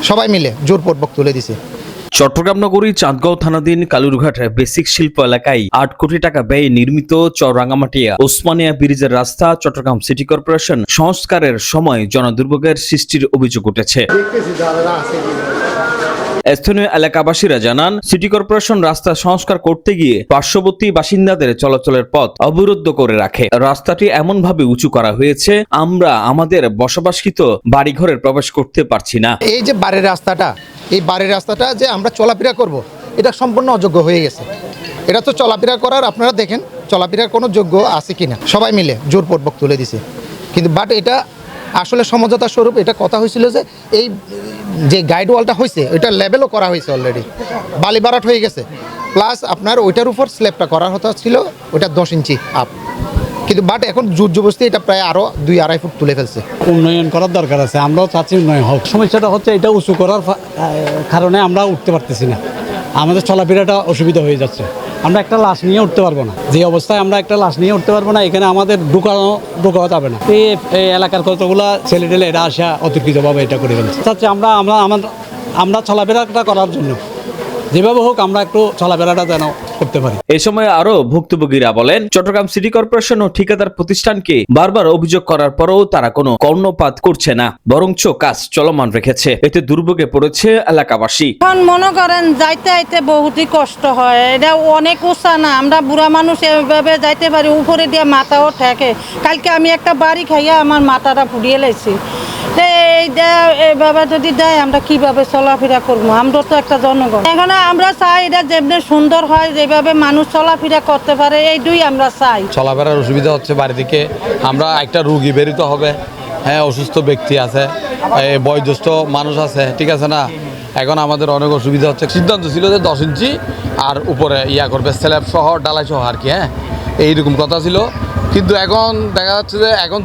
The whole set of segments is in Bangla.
সবাই মিলে জোরপূর্বক তুলে দিছে। চট্টগ্রাম নগরীর চাঁদগাঁও থানাধীন কালুরঘাট বেসিক শিল্প এলাকায় 8 কোটি টাকা ব্যয়ে নির্মিত চর-রাঙামাটিয়া ওসমানিয়া ব্রিজের রাস্তা চট্টগ্রাম সিটি কর্পোরেশন সংস্কারের সময় জনদুর্ভোগের সৃষ্টির অভিযোগ উঠেছে। স্থানীয় এলাকাবাসীরা জানান, সিটি কর্পোরেশন রাস্তা সংস্কার করতে গিয়ে পার্শ্ববর্তী বাসিন্দাদের চলাচলের পথ অবরুদ্ধ করে রাখে। রাস্তাটি এমনভাবে উঁচু করা হয়েছে, আমরা আমাদের বসবাসকৃত বাড়িঘরের প্রবেশ করতে পারছি না। এই যে এই বাড়ির রাস্তাটা যে আমরা চলাফেরা করব, এটা সম্পূর্ণ অযোগ্য হয়ে গেছে। এটা তো চলাফেরা করার, আপনারা দেখেন চলাফেরার কোনো যোগ্য আছে কিনা। সবাই মিলে জোরপূর্বক তুলে দিছে, কিন্তু বাট এটা আসলে সমঝোতা স্বরূপ এটা কথা হয়েছিল যে এই যে গাইড ওয়ালটা হয়েছে ওইটা লেভেলও করা হয়েছে, অলরেডি বালি বারাট হয়ে গেছে, প্লাস আপনার ওইটার উপর স্ল্যাবটা করার কথা ছিল ওইটা 10 ইঞ্চি আপ, কিন্তু বাট এখন জোর জবরদস্তি এটা প্রায় আরও 2-2.5 ফুট তুলে ফেলছে। উন্নয়ন করার দরকার আছে, আমরাও চাচ্ছি উন্নয়ন হোক। সমস্যাটা হচ্ছে এটা উঁচু করার কারণে আমরা উঠতে পারতেছি না, আমাদের চলাফেরাটা অসুবিধা হয়ে যাচ্ছে। আমরা একটা লাশ নিয়ে উঠতে পারবো না, যে অবস্থায় আমরা একটা লাশ নিয়ে উঠতে পারবো না, এখানে আমাদের ঢুকানো যাবে না। এই এলাকার কতগুলা ছেলে এরা আসা অতিরিক্তভাবে এটা করে ফেলছে। চাচ্ছি আমরা চলাফেরাটা করার জন্য যেভাবে হোক আমরা একটু চলাফেরাটা যেন করতে পারি। এ সময় আরো ভুক্তভোগীরা বলেন, চট্টগ্রাম সিটি কর্পোরেশন ও ঠিকাদার প্রতিষ্ঠানকে বারবার অভিযোগ করার পরেও তারা কোনো কর্ণপাত করছে না, বরঞ্চ কাজ চলমান রেখেছে। এতে দুর্ভোগে পড়েছে এলাকাবাসী। এখন মনে করেন যাইতে আইতে বহুতই কষ্ট হয়, এটা অনেক উঁচা না, আমরা বুড়া মানুষ এভাবে যাইতে পারি, উপরে দিয়ে মাথাও ঠেকে। কালকে আমি একটা বাড়ি খাইয়া আমার মাথাটা ফুরিয়ে লাইছি। এইভাবে যদি দেয় আমরা কিভাবে চলাফেরা করবো? আমরা তো একটা জনগণ, এখানে আমরা চাই এটা যেমনি সুন্দর হয়, যেভাবে মানুষ চলাফেরা করতে পারে, এইটাই আমরা চাই। চলাফেরার অসুবিধা হচ্ছে, বাড়ি থেকে আমরা একটা রুগী বেরোতে হবে, হ্যাঁ অসুস্থ ব্যক্তি আছে, বয়োজ্যেষ্ঠ মানুষ আছে, ঠিক আছে না। এখন আমাদের অনেক অসুবিধা হচ্ছে। সিদ্ধান্ত ছিল যে 10 ইঞ্চি আর উপরে করবে স্ল্যাব সহ ডালাই সহ আর কি, হ্যাঁ এইরকম কথা ছিল। কিন্তু এখন দেখা যাচ্ছে যে এখন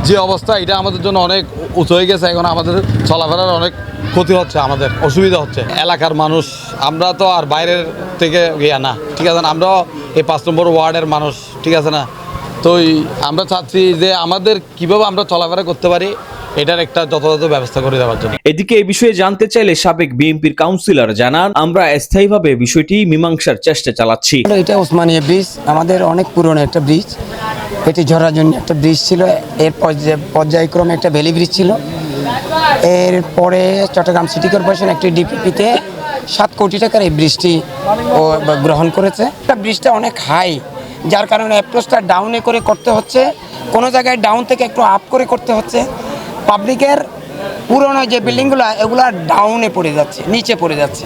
যে অবস্থা এটা আমাদের জন্য অনেক উঁচু হয়ে গেছে, এখন আমাদের চলাফেরার অনেক ক্ষতি হচ্ছে, আমাদের অসুবিধা হচ্ছে। এলাকার মানুষ আমরা তো আর বাইরের থেকে না, ঠিক আছে না, আমরাও এই 5 নম্বর ওয়ার্ডের মানুষ, ঠিক আছে না। তো আমরা চাচ্ছি যে আমাদের কিভাবে আমরা চলাফেরা করতে পারি এটার একটা যথাযথ ব্যবস্থা করে দেওয়ার জন্য। এদিকে এই বিষয়ে জানতে চাইলে সাবেক বিএনপির কাউন্সিলর জানান, আমরা স্থায়ীভাবে বিষয়টি মীমাংসার চেষ্টা চালাচ্ছি। এটা ওসমানিয়া ব্রিজ আমাদের অনেক পুরনো একটা ব্রিজ, এটি ঝরার জন্য একটা ব্রিজ ছিল, এর পর্যায়ক্রমে একটা ভ্যালি ব্রিজ ছিল। এরপরে চট্টগ্রাম সিটি কর্পোরেশন একটি ডিপিপিতে 7 কোটি টাকার এই ব্রিজটি গ্রহণ করেছে। ব্রিজটা অনেক হাই, যার কারণে অ্যাপ্রোচটা ডাউনে করে করতে হচ্ছে, কোনো জায়গায় ডাউন থেকে একটু আপ করে করতে হচ্ছে। পাবলিকের পুরনো যে বিল্ডিংগুলো এগুলো ডাউনে পড়ে যাচ্ছে, নিচে পড়ে যাচ্ছে,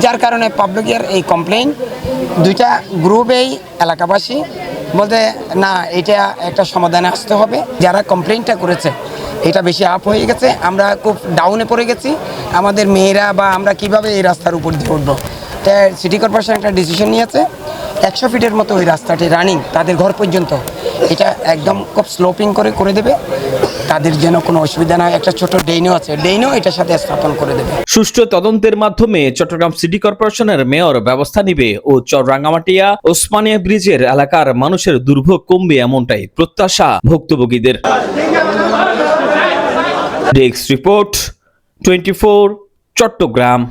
যার কারণে পাবলিকের এই কমপ্লেইন। দুইটা গ্রুপেই এলাকাবাসী বলতে না, এটা একটা সমাধানে আসতে হবে। যারা কমপ্লেইনটা করেছে এটা বেশি আপ হয়ে গেছে, আমরা খুব ডাউনে পড়ে গেছি, আমাদের মেয়েরা বা আমরা কিভাবে এই রাস্তার উপর দিয়ে উঠবো। তাই সিটি কর্পোরেশন একটা ডিসিশন নিয়েছে 100 ফিটের মতো ওই রাস্তাটি রানিং তাদের ঘর পর্যন্ত, এটা একদম খুব স্লোপিং করে দেবে, তাদের যেন কোনো অসুবিধা না হয়। একটা ছোট ড্রেনও আছে, ড্রেনও এটার সাথে স্থাপন করে দেবে। সুষ্ঠু তদন্তের মাধ্যমে চট্টগ্রাম সিটি কর্পোরেশনের মেয়র ব্যবস্থা নিবে ও চর-রাঙামাটিয়া ওসমানিয়া ব্রিজের এলাকার মানুষের দুর্ভোগ কমবে, এমনটাই প্রত্যাশা ভুক্তভোগীদের। Desk report 24 Chittagong.